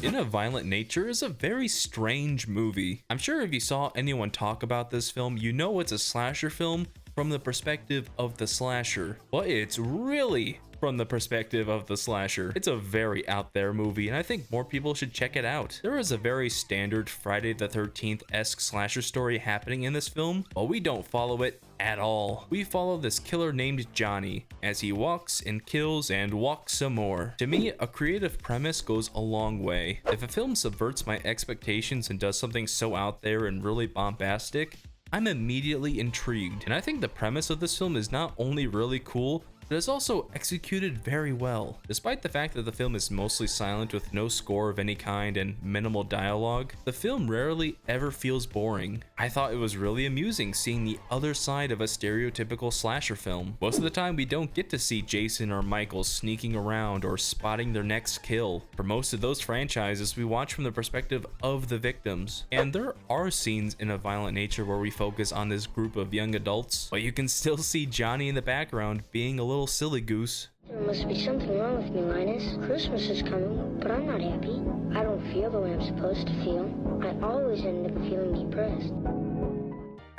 In a Violent Nature is a very strange movie. I'm sure if you saw anyone talk about this film, you know it's a slasher film from the perspective of the slasher, but it's really from the perspective of the slasher. It's a very out there movie, and I think more people should check it out. There is a very standard Friday the 13th-esque slasher story happening in this film, but we don't follow it at all. We follow this killer named Johnny as he walks and kills and walks some more. To me, a creative premise goes a long way. If a film subverts my expectations and does something so out there and really bombastic, I'm immediately intrigued. And I think the premise of this film is not only really cool, but it's also executed very well. Despite the fact that the film is mostly silent with no score of any kind and minimal dialogue, the film rarely ever feels boring. I thought it was really amusing seeing the other side of a stereotypical slasher film. Most of the time we don't get to see Jason or Michael sneaking around or spotting their next kill. For most of those franchises, we watch from the perspective of the victims. And there are scenes in A Violent Nature where we focus on this group of young adults, but you can still see Johnny in the background being a little silly goose. There must be something wrong with me, Linus. Christmas is coming, but I'm not happy. I don't feel the way I'm supposed to feel. I always end up feeling depressed.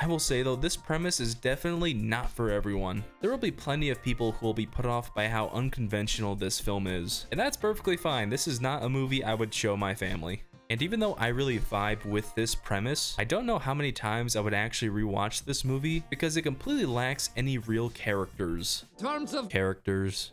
I will say though, this premise is definitely not for everyone. There will be plenty of people who will be put off by how unconventional this film is. And that's perfectly fine. This is not a movie I would show my family. And even though I really vibe with this premise, I don't know how many times I would actually rewatch this movie because it completely lacks any real characters. Characters.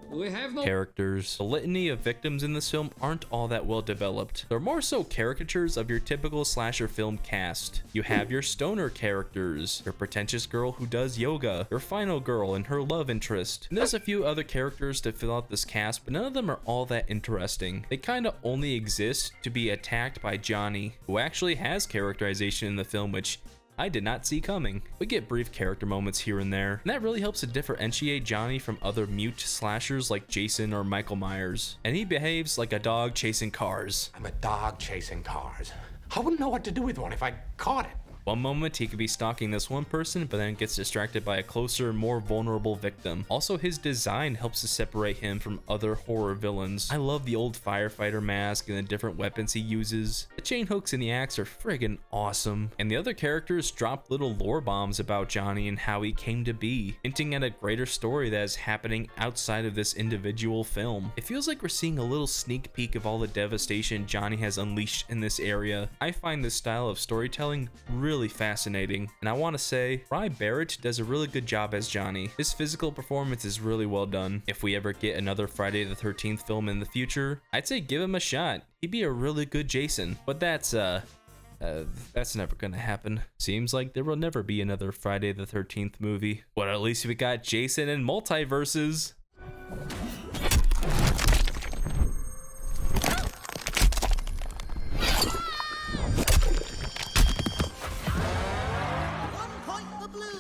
The litany of victims in this film aren't all that well developed. They're more so caricatures of your typical slasher film cast. You have your stoner characters, your pretentious girl who does yoga, your final girl and her love interest. And there's a few other characters to fill out this cast, but none of them are all that interesting. They kinda only exist to be attacked by Johnny, who actually has characterization in the film, which I did not see coming. We get brief character moments here and there, and that really helps to differentiate Johnny from other mute slashers like Jason or Michael Myers. And he behaves like a dog chasing cars. I'm a dog chasing cars. I wouldn't know what to do with one if I caught it. One moment he could be stalking this one person, but then gets distracted by a closer, more vulnerable victim. Also, his design helps to separate him from other horror villains. I love the old firefighter mask and the different weapons he uses. The chain hooks in the axe are friggin' awesome. And the other characters drop little lore bombs about Johnny and how he came to be, hinting at a greater story that is happening outside of this individual film. It feels like we're seeing a little sneak peek of all the devastation Johnny has unleashed in this area. I find this style of storytelling really fascinating, and I want to say Rye Barrett does a really good job as Johnny. His physical performance is really well done. If we ever get another Friday the 13th film in the future, I'd say give him a shot. He'd be a really good Jason, but that's never gonna happen. Seems like there will never be another Friday the 13th movie. But at least we got Jason and multiverses.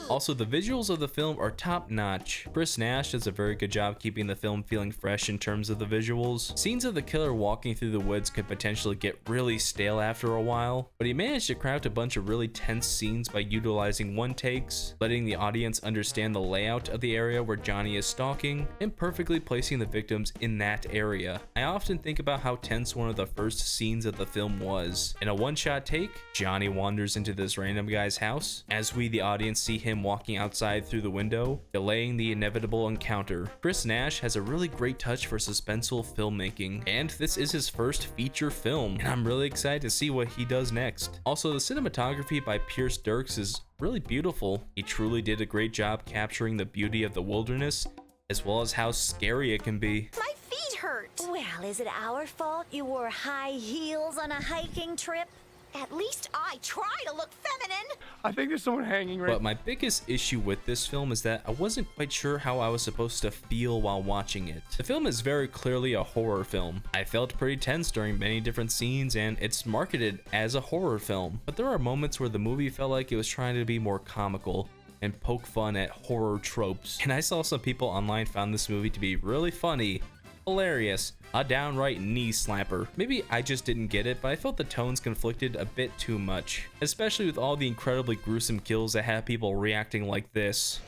Also, the visuals of the film are top notch. Chris Nash does a very good job keeping the film feeling fresh in terms of the visuals. Scenes of the killer walking through the woods could potentially get really stale after a while, but he managed to craft a bunch of really tense scenes by utilizing one takes, letting the audience understand the layout of the area where Johnny is stalking, and perfectly placing the victims in that area. I often think about how tense one of the first scenes of the film was. In a one-shot take, Johnny wanders into this random guy's house, as we the audience see him walking outside through the window, delaying the inevitable encounter. Chris Nash has a really great touch for suspenseful filmmaking, and this is his first feature film, and I'm really excited to see what he does next. Also, the cinematography by Pierce Dirks is really beautiful. He truly did a great job capturing the beauty of the wilderness, as well as how scary it can be. My feet hurt. Well, is it our fault you wore high heels on a hiking trip? At least I try to look feminine. I think there's someone hanging right. But my biggest issue with this film is that I wasn't quite sure how I was supposed to feel while watching it. The film is very clearly a horror film. I felt pretty tense during many different scenes, and it's marketed as a horror film. But there are moments where the movie felt like it was trying to be more comical and poke fun at horror tropes. And I saw some people online found this movie to be really funny, hilarious, a downright knee slapper. Maybe I just didn't get it, but I felt the tones conflicted a bit too much, especially with all the incredibly gruesome kills that have people reacting like this.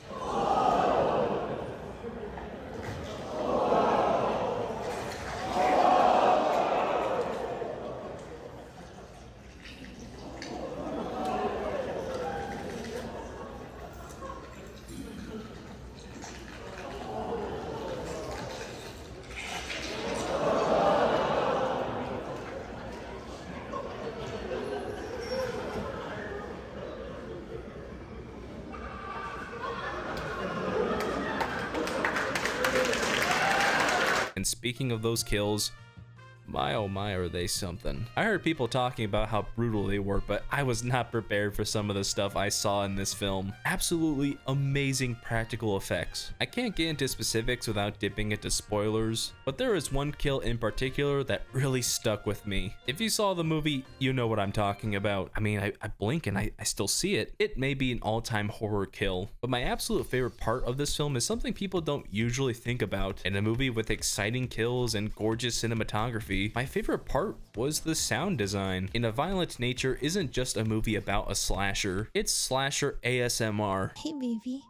And speaking of those kills, my oh my, are they something. I heard people talking about how brutal they were, but I was not prepared for some of the stuff I saw in this film. Absolutely amazing practical effects. I can't get into specifics without dipping into spoilers, but there is one kill in particular that really stuck with me. If you saw the movie, you know what I'm talking about. I mean, I blink and I still see it. It may be an all-time horror kill, but my absolute favorite part of this film is something people don't usually think about. In a movie with exciting kills and gorgeous cinematography, my favorite part was the sound design. In a Violent Nature isn't just a movie about a slasher, it's slasher ASMR. Hey, baby.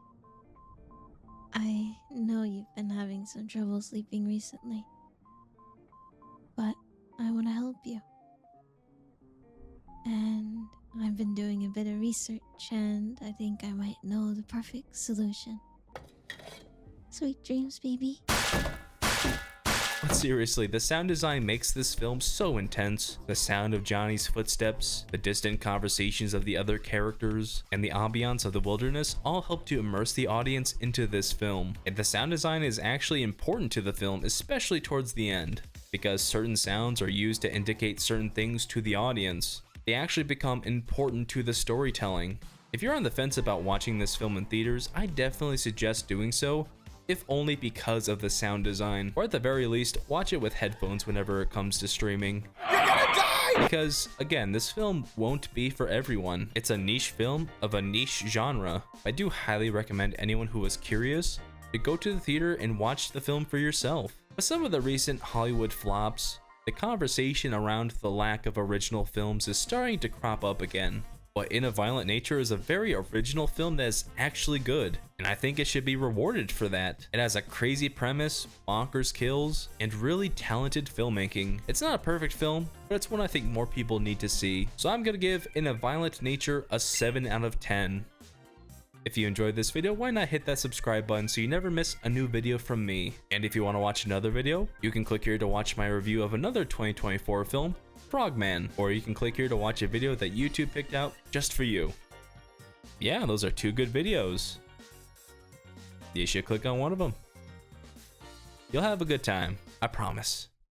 I know you've been having some trouble sleeping recently, but I want to help you. And I've been doing a bit of research, and I think I might know the perfect solution. Sweet dreams, baby. But seriously, the sound design makes this film so intense. The sound of Johnny's footsteps, the distant conversations of the other characters, and the ambiance of the wilderness all help to immerse the audience into this film. And the sound design is actually important to the film, especially towards the end, because certain sounds are used to indicate certain things to the audience. They actually become important to the storytelling. If you're on the fence about watching this film in theaters, I definitely suggest doing so, if only because of the sound design, or at the very least, watch it with headphones whenever it comes to streaming. You're gonna die! Because, again, this film won't be for everyone. It's a niche film of a niche genre. I do highly recommend anyone who is curious to go to the theater and watch the film for yourself. With some of the recent Hollywood flops, the conversation around the lack of original films is starting to crop up again. But In a Violent Nature is a very original film that is actually good, and I think it should be rewarded for that. It has a crazy premise, bonkers kills, and really talented filmmaking. It's not a perfect film, but it's one I think more people need to see. So I'm gonna give In a Violent Nature a 7 out of 10. If you enjoyed this video, why not hit that subscribe button so you never miss a new video from me. And if you want to watch another video, you can click here to watch my review of another 2024 film, Frogman, or you can click here to watch a video that YouTube picked out just for you. Yeah, those are two good videos. You should click on one of them. You'll have a good time, I promise.